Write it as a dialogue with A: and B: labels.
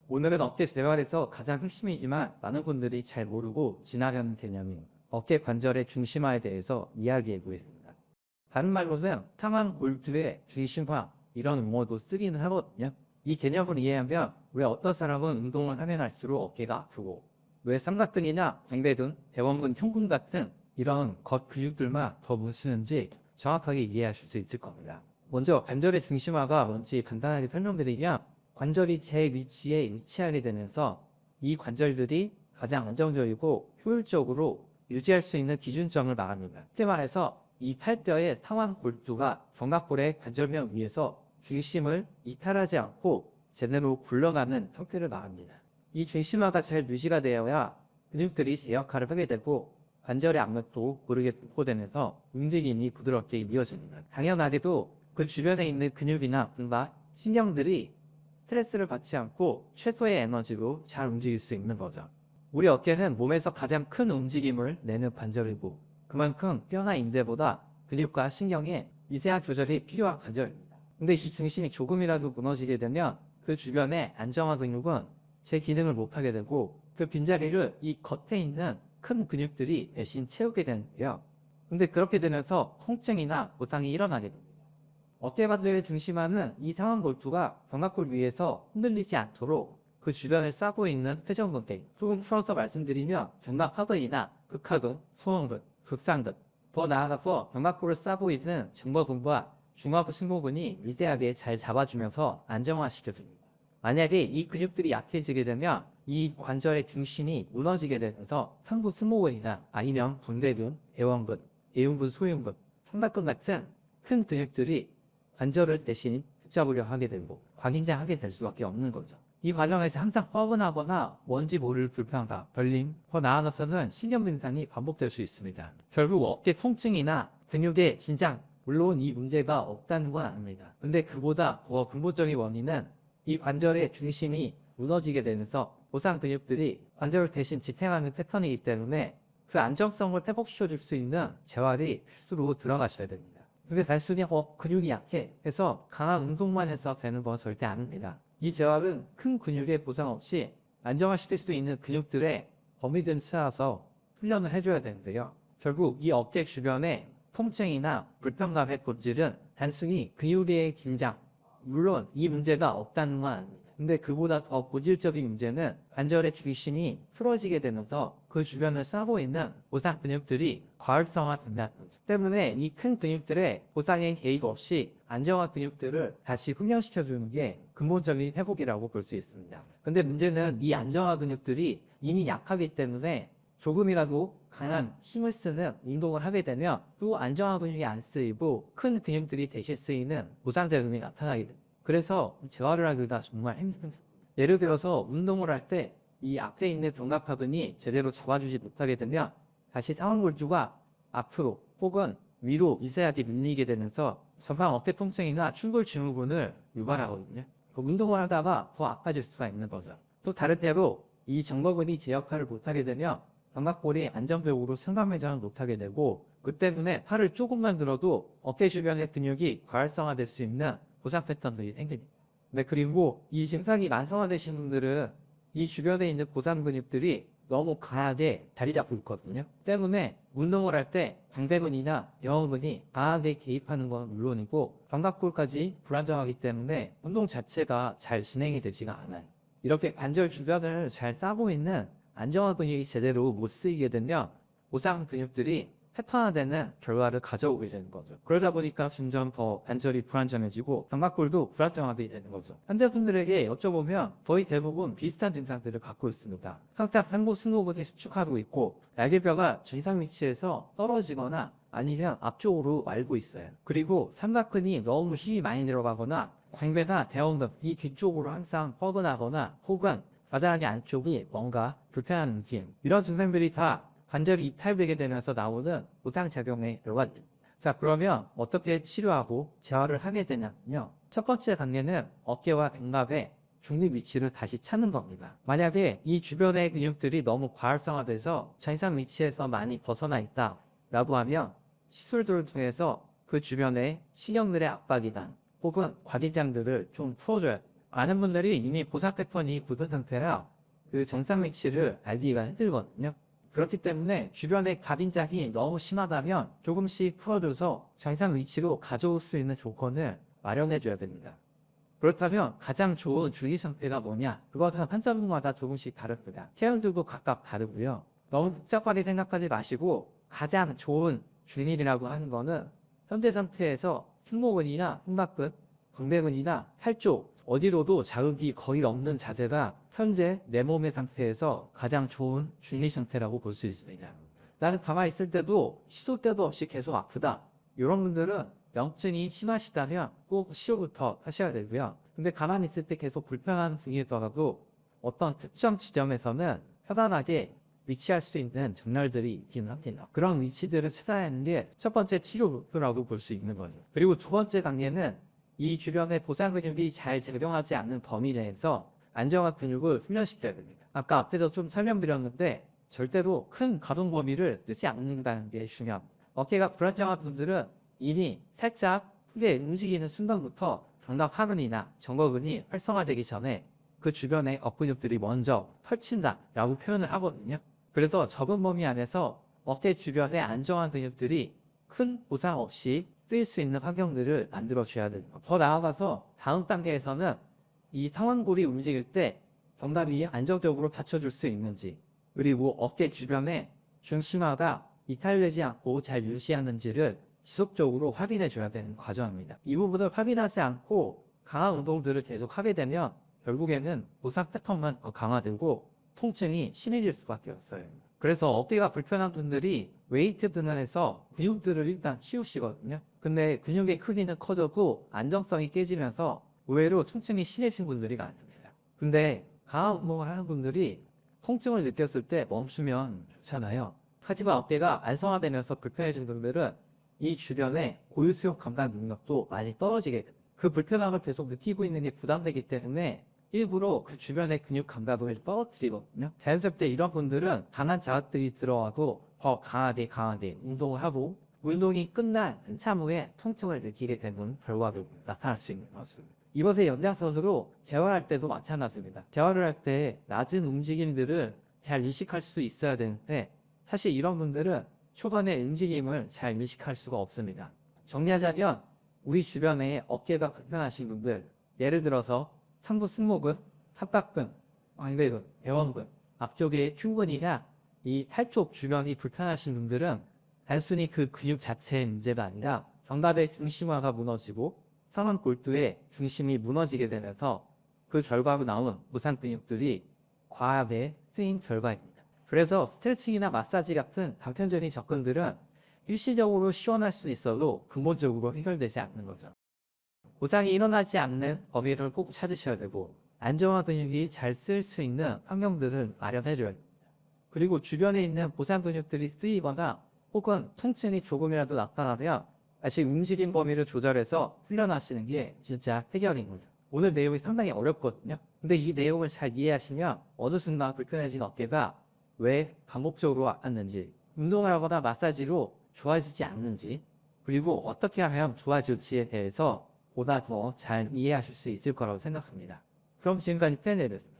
A: 오늘은 어깨 재활에서 가장 핵심이지만 많은 분들이 잘 모르고 지나가는 개념인 어깨 관절의 중심화에 대해서 이야기해 보겠습니다. 다른 말로는 상완 골두의 중심화 이런 용어도 쓰기는 하거든요. 이 개념을 이해하면 왜 어떤 사람은 운동을 하면 할수록 어깨가 아프고 왜 삼각근이나 광배근, 대원근, 흉근 같은 이런 겉 근육들만 더 뭉치는지 정확하게 이해하실 수 있을 겁니다. 먼저 관절의 중심화가 뭔지 간단하게 설명드리면 관절이 제 위치에 위치하게 되면서 이 관절들이 가장 안정적이고 효율적으로 유지할 수 있는 기준점을 말합니다. 쉽게 말해서 이 팔뼈의 상완 골두가 견갑골의 관절면 위에서 중심을 이탈하지 않고 제대로 굴러가는 형태를 말합니다. 이 중심화가 잘 유지가 되어야 근육들이 제 역할을 하게 되고 관절의 압력도 고르게 분포되면서 움직임이 부드럽게 이어집니다. 당연하게도 그 주변에 있는 근육이나 근막, 신경들이 스트레스를 받지 않고 최소의 에너지로 잘 움직일 수 있는 거죠. 우리 어깨는 몸에서 가장 큰 움직임을 내는 관절이고 그만큼 뼈나 인대보다 근육과 신경의 미세한 조절이 필요한 관절입니다. 근데 이 중심이 조금이라도 무너지게 되면 그 주변의 안정화 근육은 제 기능을 못하게 되고 그 빈자리를 이 겉에 있는 큰 근육들이 대신 채우게 되는데요. 근데 그렇게 되면서 통증이나 부상이 일어나게 됩니다. 어깨 관절의 중심화는 이 상완 골두가 견갑골 위에서 흔들리지 않도록 그 주변을 싸고 있는 회전근개, 조금 풀어서 말씀드리면 견갑하근이나 극하근, 소원근, 극상근, 더 나아가서 견갑골을 싸고 있는 정모근과 중하부 승모근이 미세하게 잘 잡아주면서 안정화시켜줍니다. 만약에 이 근육들이 약해지게 되면 이 관절의 중심이 무너지게 되면서 상부 승모근이나 아니면 광대근, 대원근, 대흉근, 소흉근, 삼각근 같은 큰 근육들이 관절을 대신 붙잡으려 하게 되고 과긴장하게 될 수밖에 없는 거죠. 이 과정에서 항상 뻐근하거나 뭔지 모를 불편감, 벌림, 더 나아가서는 신경 증상이 반복될 수 있습니다. 결국 어깨 통증이나 근육의 긴장, 물론 이 문제가 없다는 건 아닙니다. 근데 그보다 더 근본적인 원인은 이 관절의 중심이 무너지게 되면서 보상 근육들이 관절을 대신 지탱하는 패턴이기 때문에 그 안정성을 회복시켜줄 수 있는 재활이 필수로 들어가셔야 됩니다. 근데 단순히 근육이 약해 해서 강한 운동만 해서 되는 건 절대 아닙니다. 이 재활은 큰 근육에 보상 없이 안정화시킬 수 있는 근육들의 범위를 찾아서 훈련을 해줘야 되는데요. 결국 이 어깨 주변의 통증이나 불편감의 본질은 단순히 근육의 긴장, 물론 이 문제가 없다는 건 아닙니다. 근데 그보다 더 본질적인 문제는 관절의 중심이 풀어지게 되면서 그 주변을 싸고 있는 보상 근육들이 과활성화된다는 거죠. 때문에 이 큰 근육들의 보상에 개입 없이 안정화 근육들을 다시 훈련시켜주는 게 근본적인 회복이라고 볼 수 있습니다. 근데 문제는 이 안정화 근육들이 이미 약하기 때문에 조금이라도 강한 힘을 쓰는 운동을 하게 되면 또 안정화 근육이 안 쓰이고 큰 근육들이 대신 쓰이는 보상제근이 나타나게 됩니다. 그래서 재활을 하기가 정말 힘듭니다. 예를 들어서 운동을 할 때 이 앞에 있는 견갑하근이 제대로 잡아주지 못하게 되면 다시 상완골두가 앞으로 혹은 위로 미세하게 밀리게 되면서 전방 어깨 통증이나 충골 증후군을 유발하거든요. 그 운동을 하다가 더 아파질 수가 있는 거죠. 또 다른 때로 이 정거근이 제 역할을 못하게 되면 견갑골이 안정적으로 승강 회전을 못하게 되고 그 때문에 팔을 조금만 들어도 어깨 주변의 근육이 과활성화될 수 있는 보상 패턴들이 생깁니다. 네, 그리고 이 증상이 만성화되신 분들은 이 주변에 있는 보상 근육들이 너무 강하게 자리 잡고 있거든요. 때문에 운동을 할 때 광배근이나 대원근이 강하게 개입하는 건 물론이고 견갑골까지 불안정하기 때문에 운동 자체가 잘 진행이 되지가 않아요. 이렇게 관절 주변을 잘 싸고 있는 안정화 근육이 제대로 못 쓰이게 되면 보상 근육들이 패턴화되는 결과를 가져오게 되는 거죠. 그러다 보니까 점점 더 관절이 불안정해지고 견갑골도 불안정하게 되는 거죠. 환자분들에게 여쭤보면 거의 대부분 비슷한 증상들을 갖고 있습니다. 항상 상부 승모근이 수축하고 있고 날개뼈가 정상 위치에서 떨어지거나 아니면 앞쪽으로 말고 있어요. 그리고 삼각근이 너무 힘이 많이 들어가거나 광배나 대원근 이 뒤쪽으로 항상 뻐근하거나 혹은 겨드랑이 안쪽이 뭔가 불편한 느낌, 이런 증상들이 다 관절이 이탈되게 되면서 나오는 부상작용의 결과입니다. 자, 그러면 어떻게 치료하고 재활을 하게 되냐면요. 첫 번째 단계는 어깨와 견갑의 중립 위치를 다시 찾는 겁니다. 만약에 이 주변의 근육들이 너무 과활성화돼서 정상 위치에서 많이 벗어나 있다 라고 하면 시술들을 통해서 그 주변의 신경들의 압박이나 혹은 과기장들을 좀 풀어줘야 돼요. 많은 분들이 이미 보상 패턴이 굳은 상태라 그 정상 위치를 알기가 힘들거든요. 그렇기 때문에 주변에 가빈장이 너무 심하다면 조금씩 풀어줘서 정상 위치로 가져올 수 있는 조건을 마련해줘야 됩니다. 그렇다면 가장 좋은 줄기 상태가 뭐냐? 그것은 환자분마다 조금씩 다릅니다. 체형들도 각각 다르고요. 너무 복잡하게 생각하지 마시고 가장 좋은 줄기라고 하는 거는 현재 상태에서 승모근이나 흉막근, 광배근이나 팔 쪽 어디로도 자극이 거의 없는 자세가 현재 내 몸의 상태에서 가장 좋은 줄기 상태라고 볼 수 있습니다. 나는 가만히 있을 때도 시도 때도 없이 계속 아프다. 이런 분들은 염증이 심하시다면 꼭 치료부터 하셔야 되고요. 근데 가만히 있을 때 계속 불편한 등이더라도 어떤 특정 지점에서는 편안하게 위치할 수 있는 정렬들이 있기는 합니다. 그런 위치들을 찾아내는 게 첫 번째 치료 목표라고 볼 수 있는 거죠. 그리고 두 번째 단계는 이 주변의 보상 근육이 잘 작용하지 않는 범위 내에서 안정화 근육을 훈련시켜야 됩니다. 아까 앞에서 좀 설명드렸는데 절대로 큰 가동 범위를 넣지 않는다는 게 중요합니다. 어깨가 불안정한 분들은 이미 살짝 크게 움직이는 순간부터 견갑하근이나 정거근이 활성화되기 전에 그 주변의 어근육들이 먼저 펼친다라고 표현을 하거든요. 그래서 적은 범위 안에서 어깨 주변의 안정한 근육들이 큰 보상 없이 쓰일 수 있는 환경들을 만들어줘야 됩니다. 더 나아가서 다음 단계에서는 이 상완골이 움직일 때 견갑이 안정적으로 받쳐줄 수 있는지, 그리고 어깨 주변에 중심화가 이탈되지 않고 잘 유지하는지를 지속적으로 확인해 줘야 되는 과정입니다. 이 부분을 확인하지 않고 강한 운동들을 계속 하게 되면 결국에는 보상 패턴만 더 강화되고 통증이 심해질 수밖에 없어요. 그래서 어깨가 불편한 분들이 웨이트 등을 해서 근육들을 일단 키우시거든요. 근데 근육의 크기는 커져도 안정성이 깨지면서 의외로 통증이 심해진 분들이 많습니다. 근데 강한 운동을 하는 분들이 통증을 느꼈을 때 멈추면 좋잖아요. 하지만 어깨가 안성화되면서 불편해진 분들은 이 주변에 고유수용 감당 능력도 많이 떨어지게 됩니다. 그 불편함을 계속 느끼고 있는 게 부담되기 때문에 일부러 그 주변의 근육 감각을 떨어뜨리거든요. 자연스럽게 이런 분들은 강한 자극들이 들어와도 더 강하게 운동을 하고 운동이 끝난 한참 후에 통증을 느끼게 되는 결과도 나타날 수 있는 것입니다. 이것의 연장선으로 재활할 때도 마찬가지입니다. 재활을 할 때 낮은 움직임들을 잘 인식할 수 있어야 되는데 사실 이런 분들은 초반에 움직임을 잘 인식할 수가 없습니다. 정리하자면 우리 주변에 어깨가 불편하신 분들, 예를 들어서 상부 승모근, 삼각근, 광배근, 대원근, 앞쪽에 흉근이나 이 팔 쪽 주변이 불편하신 분들은 단순히 그 근육 자체의 문제가 아니라 견갑의 중심화가 무너지고 상완 골두의 중심이 무너지게 되면서 그 결과로 나온 무상 근육들이 과하게 쓰인 결과입니다. 그래서 스트레칭이나 마사지 같은 단편적인 접근들은 일시적으로 시원할 수 있어도 근본적으로 해결되지 않는 거죠. 보상이 일어나지 않는 범위를 꼭 찾으셔야 되고 안정화 근육이 잘 쓸 수 있는 환경들을 마련해줘야 됩니다. 그리고 주변에 있는 보상 근육들이 쓰이거나 혹은 통증이 조금이라도 나타나면 다시 움직임 범위를 조절해서 훈련하시는 게 진짜 해결입니다. 오늘 내용이 상당히 어렵거든요. 근데 이 내용을 잘 이해하시면 어느 순간 불편해진 어깨가 왜 반복적으로 아팠는지, 운동을 하거나 마사지로 좋아지지 않는지, 그리고 어떻게 하면 좋아질지에 대해서 보다 더 잘 이해하실 수 있을 거라고 생각합니다. 그럼 지금까지 팬이었습니다.